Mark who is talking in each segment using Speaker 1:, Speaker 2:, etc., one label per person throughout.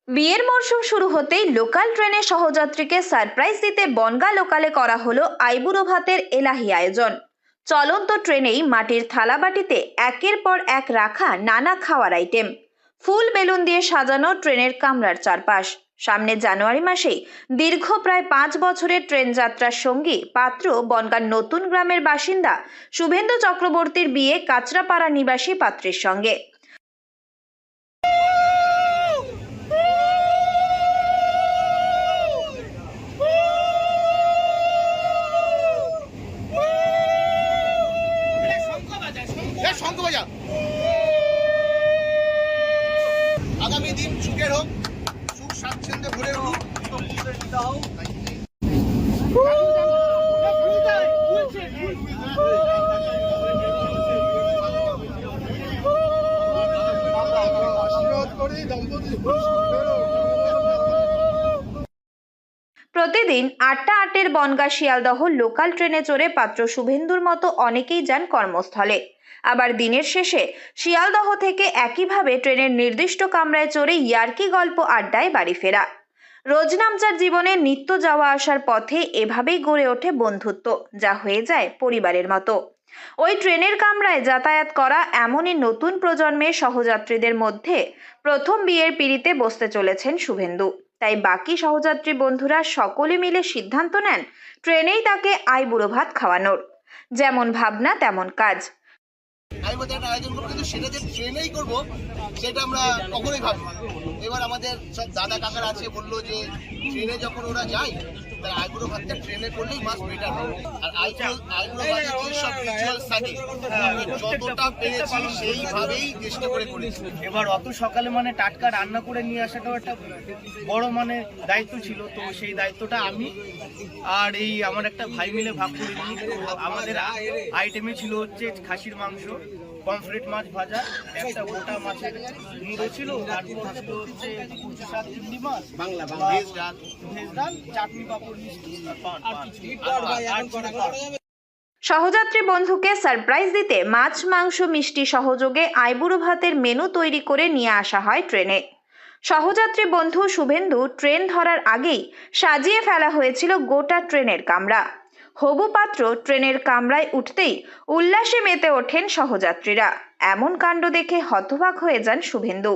Speaker 1: বিয়ের মরশুম শুরু হতেই লোকাল ট্রেনে সহযাত্রীকে সারপ্রাইজ দিতে বনগাঁ লোকালে করা হলো আইবুড়ো ভাতের এলাহি আয়োজন। চলন্ত ট্রেনেই মাটির থালাবাটিতে একের পর এক রাখা নানা খাওয়ার আইটেম, ফুল বেলুন দিয়ে সাজানো ট্রেনের কামরার চারপাশ। সামনে জানুয়ারি মাসেই দীর্ঘ প্রায় 5 বছরের ট্রেন যাত্রার সঙ্গী পাত্র বনগাঁর নতুন গ্রামের বাসিন্দা শুভেন্দু চক্রবর্তীর বিয়ে কাঁচরাপাড়া নিবাসী পাত্রের সঙ্গে।
Speaker 2: আগামী দিন সুখের হোক, সুখ স্বাচ্ছন্দ্যে ভরে উঠুক।
Speaker 1: প্রতিদিন 8টা 8-এর বনগাঁ শিয়ালদহ লোকাল ট্রেনে চড়ে পাত্র শুভেন্দুর মতো অনেকেই যান কর্মস্থলে। আবার দিনের শেষে শিয়ালদহ থেকে একইভাবে ট্রেনের নির্দিষ্ট কামরায় চড়ে ইয়ার্কি গল্প আড্ডায় বাড়ি ফেরা। রোজনামচার জীবনে নিত্য যাওয়া আসার পথে এভাবেই গড়ে ওঠে বন্ধুত্ব, যা হয়ে যায় পরিবারের মতো। ওই ট্রেনের কামরায় যাতায়াত করা এমনই নতুন প্রজন্মের সহযাত্রীদের মধ্যে প্রথম বিয়ের পিঁড়িতে বসতে চলেছেন শুভেন্দু। তাই বাকি সহযাত্রী বন্ধুরা সকলে মিলে সিদ্ধান্ত নেন ট্রেনেই তাকে আইবুড়ো ভাত খাওয়ানোর। যেমন ভাবনা তেমন কাজ।
Speaker 2: আয়োজন করবো, কিন্তু সেটা যে ট্রেনেই করবো সেটা আমরা কখনোই ভাবি। এবার আমাদের সব দাদা কাকারা আছে, বললো যে ট্রেনে যখন ওরা যায় তার আইবুড়ো ভাতটা ট্রেনে করলেই মাছ বেটার হবে। আর আইবুড়ো ভাতের যে সব রিচুয়ালস থাকে যতটা পেরেছি সেইভাবেই চেষ্টা করে করেছি।
Speaker 3: এবার অত সকালে মানে টাটকা রান্না করে নিয়ে আসাটাও একটা বড় দায়িত্ব ছিল। তো সেই দায়িত্বটা আমি আর এই আমার একটা ভাই মিলে ভাগ করে নিই। আমাদের আইটেমে ছিল হচ্ছে খাসির মাংস, পমফ্রেট মাছ ভাজা, একটা গোটা মাছের মুড়ো ছিল, আর থাকলো হচ্ছে কুচু শাক, চিংড়ি মাছ, ভেজ ডাল, চাটনি, পাঁপড়, মিষ্টি আর
Speaker 1: সহযাত্রী বন্ধুকে সারপ্রাইজ দিতে মাছ, মাংস, মিষ্টি সহযোগে আইবুড়ো ভাতের মেনু তৈরি করে নিয়ে আসা হয় ট্রেনে। সহযাত্রী বন্ধু শুভেন্দু ট্রেন ধরার আগেই সাজিয়ে ফেলা হয়েছিল গোটা ট্রেনের কামরা। হবু পাত্র ট্রেনের কামরায় উঠতেই উল্লাসে মেতে ওঠেন সহযাত্রীরা। এমন কাণ্ড দেখে হতবাক হয়ে যান শুভেন্দু।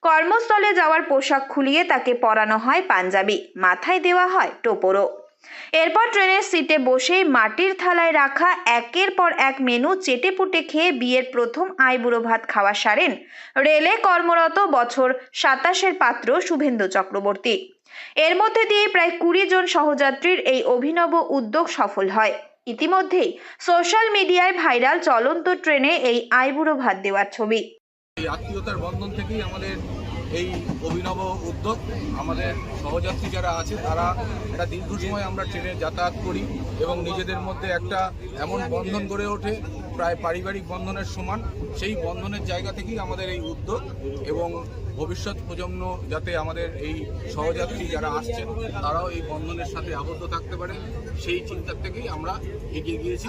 Speaker 1: কর্মস্থলে যাওয়ার পোশাক খুলিয়ে তাকে পরানো হয় পাঞ্জাবি, মাথায় দেওয়া হয় টোপরও। এরপর ট্রেনের সিটে বসে মাটির থালায় রাখা একের পর এক মেনু চেটেপুটে খেয়ে বিয়ের প্রথম আইবুড়ো ভাত খাওয়া সারেন রেলে কর্মরত বছর 27-এর পাত্র শুভেন্দু চক্রবর্তী। এর মধ্যে দিয়ে প্রায় 20 জন সহযাত্রীর এই অভিনব উদ্যোগ সফল হয়। ইতিমধ্যেই সোশ্যাল মিডিয়ায় ভাইরাল চলন্ত ট্রেনে এই আইবুড়ো ভাত দেওয়ার ছবি।
Speaker 4: আত্মীয়তার বন্ধন থেকেই আমাদের এই অভিনব উদ্যোগ। আমাদের সহযাত্রী যারা আছে তারা একটা দীর্ঘ সময় আমরা ট্রেনে যাতায়াত করি এবং নিজেদের মধ্যে একটা এমন বন্ধন গড়ে ওঠে প্রায় পারিবারিক বন্ধনের সমান। সেই বন্ধনের জায়গা থেকেই আমাদের এই উদ্যোগ এবং ভবিষ্যৎ প্রজন্ম যাতে আমাদের এই সহযাত্রী যারা আসছেন তারাও এই বন্ধনের সাথে আবদ্ধ থাকতে পারে, সেই চিন্তা থেকেই আমরা এগিয়ে গিয়েছি।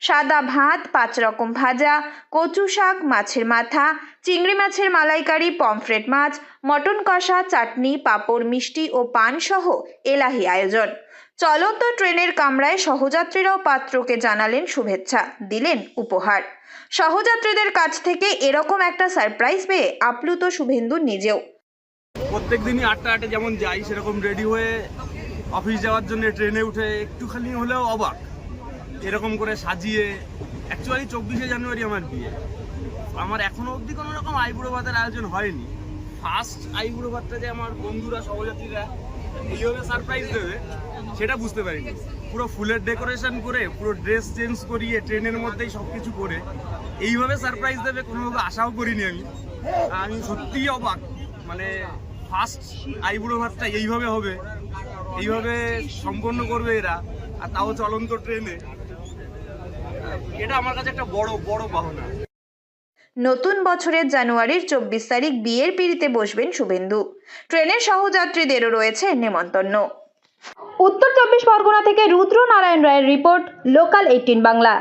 Speaker 1: সাদা ভাত, 5 রকম ভাজা, কচু শাক, মাছের মাথা, চিংড়ি মাছের মালাইকারি, পমফ্রেট মাছ, মটন কষা, চাটনি, পাঁপড়, মিষ্টি ও পান সহ এলাহি আয়োজন। চলন্ত ট্রেনের কামরায় সহযাত্রীরাও পাত্রকে জানালেন শুভেচ্ছা, দিলেন উপহার। সহযাত্রীদের কাছ থেকে এরকম একটা সারপ্রাইজ পেয়ে আপ্লুত শুভেন্দু নিজেও।
Speaker 3: প্রত্যেক দিনই 8টা 8-এ যেমন যাই সেরকম রেডি হয়ে অফিস যাওয়ার জন্য ট্রেনে উঠে একটুখানি হলেও অবাক, এরকম করে সাজিয়ে। অ্যাকচুয়ালি 24শে জানুয়ারি আমার বিয়ে। আমার এখনো অবধি কোনো রকম আইবুড়ো ভাতের আয়োজন হয়নি। ফার্স্ট আইবুড়ো ভাতটা যে আমার বন্ধুরা সহযাত্রীরা এইভাবে সারপ্রাইজ দেবে সেটা বুঝতে পারিনি। পুরো ফুলের ডেকোরেশন করে, পুরো ড্রেস চেঞ্জ করিয়ে, ট্রেনের মধ্যেই সব কিছু করে এইভাবে সারপ্রাইজ দেবে কোনোভাবে আশাও করিনি আমি সত্যিই অবাক। মানে ফার্স্ট আইবুড়ো ভাতটা এইভাবে হবে, এইভাবে সম্পন্ন করবে এরা, আর তাও চলন্ত ট্রেনে। এটা আমার কাছে একটা বড় বড় পাওনা।
Speaker 1: নতুন বছরের জানুয়ারির 24 তারিখ বিয়ের পিঁড়িতে বসবেন শুভেন্দু। ট্রেনের সহযাত্রীদেরও রয়েছে নেমন্তন্ন। উত্তর 24 পরগনা থেকে রুদ্র নারায়ণ রায়ের রিপোর্ট, লোকাল 18 বাংলা।